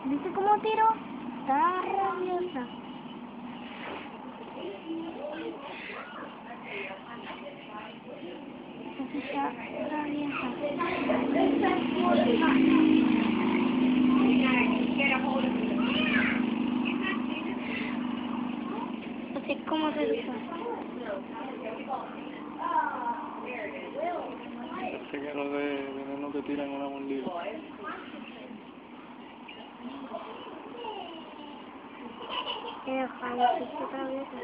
¿Viste cómo tiró? Está rabiosa. Está rabiosa. Así como se dice. Parece que los de veneno te tiran una mordida. Está rabiosa.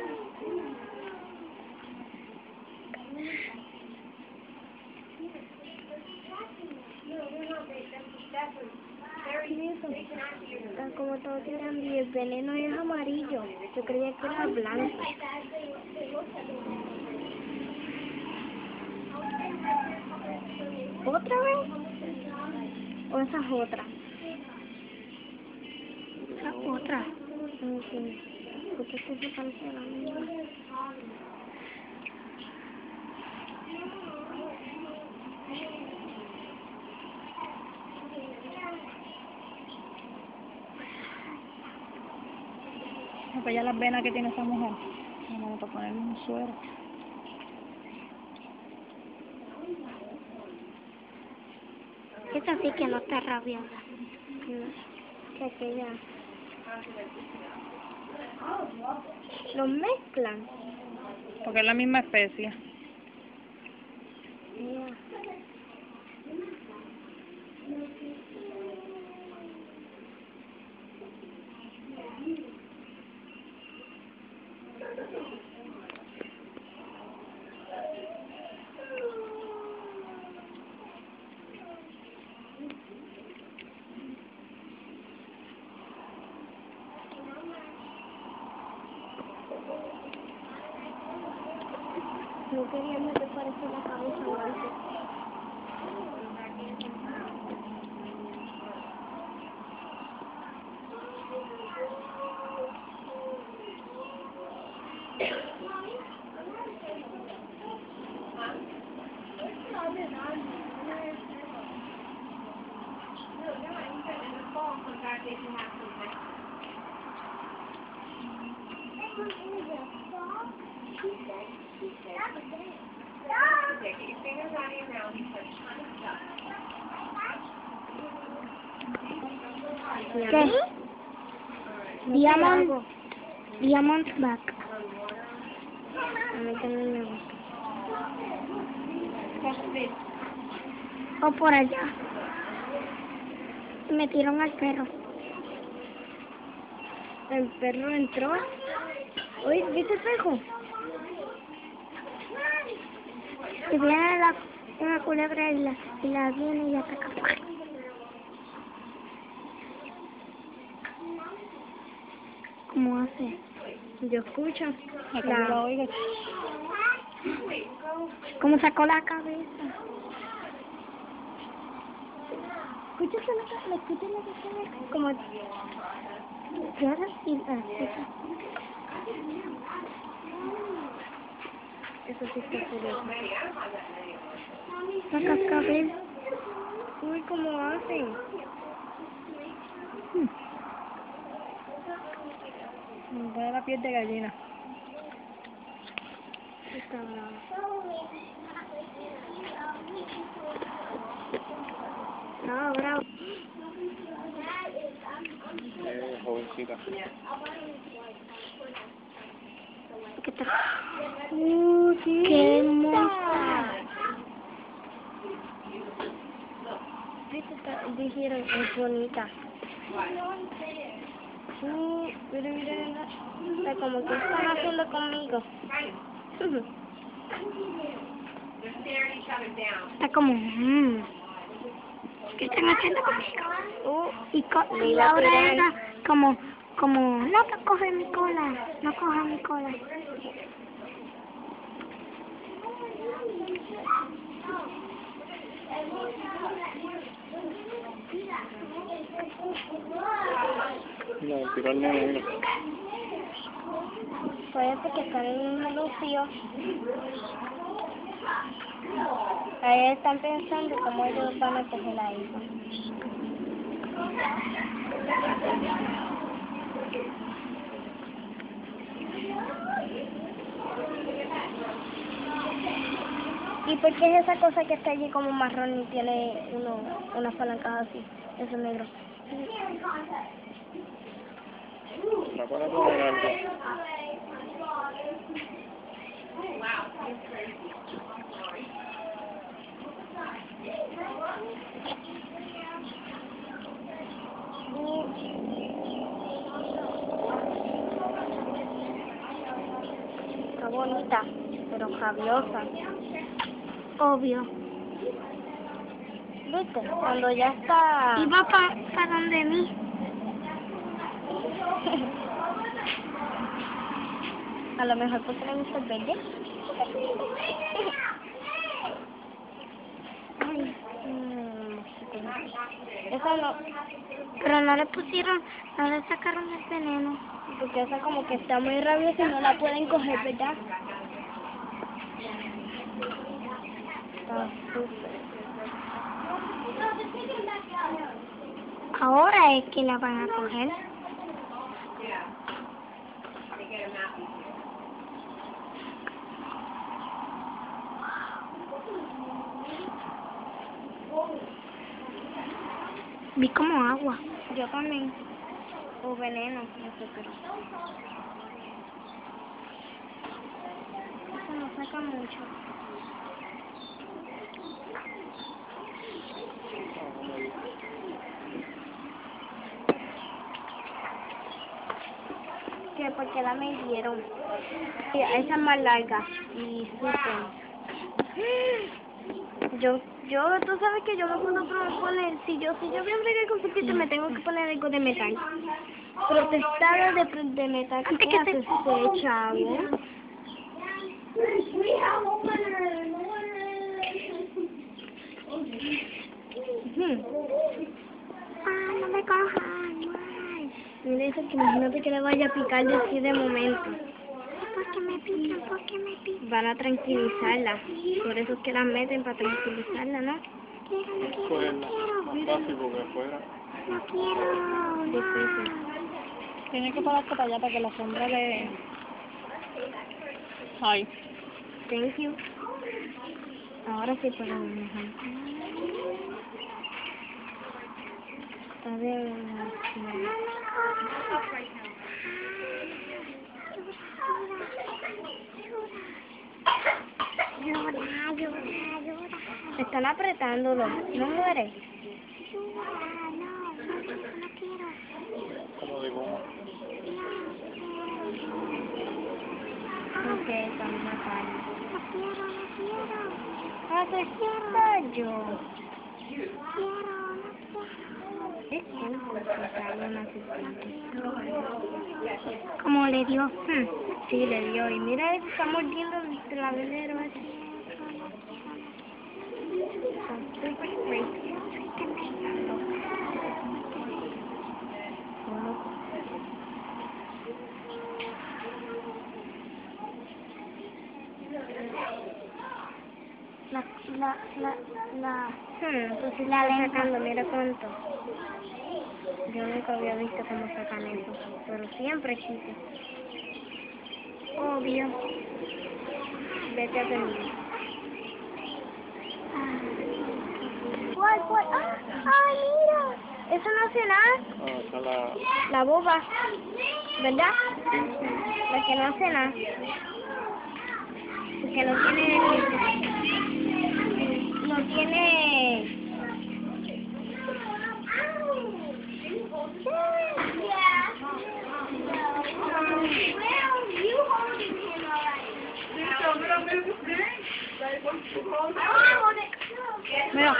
Está como todos tiran y el veneno es amarillo. Yo creía que era blanco. ¿Otra vez? ¿O esa es otra? Esa es otra. Ok. Porque esto se parece a la misma. Pues ya las venas que tiene esa mujer. Vamos a ponerle un suero. Esta sí que no está rabiosa. No, que aquella. Los mezclan. Porque es la misma especie. Mira. No quería meter por eso la cabeza antes. ¿Qué? Diamond back. A mí también me gusta. O por allá. Metieron al perro. El perro entró. Uy, ¿viste el perro? Y viene una culebra y la viene y ataca. ¿Cómo hace? Yo escucho. La oigo. ¿Cómo sacó la cabeza? ¿Escuchas la cabeza? Como... Llora y... Eso sí está curioso. La cascabel. Uy, ¿cómo hacen? Me pone la piel de gallina. Está bravo. No, bravo. Jovencita. ¿Qué tal? ¡Qué hermosa! Dijeron, es bonita. Mira. Está como que están haciendo conmigo. Está como, ¿qué están haciendo conmigo? Y Laura era como, no te coge mi cola, no coge mi cola. Mira, tiró al nene, mira. Parece que están en un anuncio. Ahí están pensando cómo ellos van a coger la hija. ¿Y por qué es esa cosa que está allí como marrón y tiene unas palancas así? Eso es negro. La para poner algo. Está bonita, pero rabiosa. Obvio. ¿Viste? Cuando ya está... Y va para donde mí. A lo mejor porque le gusta el verde. Ay, esa no. Pero no le pusieron, no le sacaron el veneno. Porque esa como que está muy rabiosa y no la pueden coger, ¿verdad? Está súper. Ahora es que la van a coger. Vi como agua. Yo también. O veneno, no sé, pero... Eso no saca mucho. Que porque la medieron. Sí, esa es más larga y súper. Tú sabes que yo me puedo poner, si yo voy a bregar con cepillo me tengo que poner algo de metal. Protestada de metal. ¿Qué haces, chavo? No me cojan. Mira eso, que imagínate que le vaya a picar de así de momento. ¿Por qué me pican? ¿Por qué me pican? Van a tranquilizarla. Por eso es que la meten para tranquilizarla, ¿no? Más fácil porque afuera. No quiero. Difícil. Tiene que pararte para allá para que la sombra le... Ay. Thank you. Ahora sí puedo mejor. Está bien. Llora. Están apretándolo. ¿No muere? No quiero. Como de goma. Ok, están matando. No quiero. Hace yo. ¿Cómo le dio? Sí, le dio. Y mira, está mordiendo el lavadero ese. Entonces la sacando, mira cuánto. Yo nunca había visto cómo sacan eso, pero siempre existe. Obvio. Vete a terminar. ¿Cuál? ¡Ay, mira! Eso no hace nada. Está La boba, ¿verdad? La que no hace nada. Porque no tiene... Mira.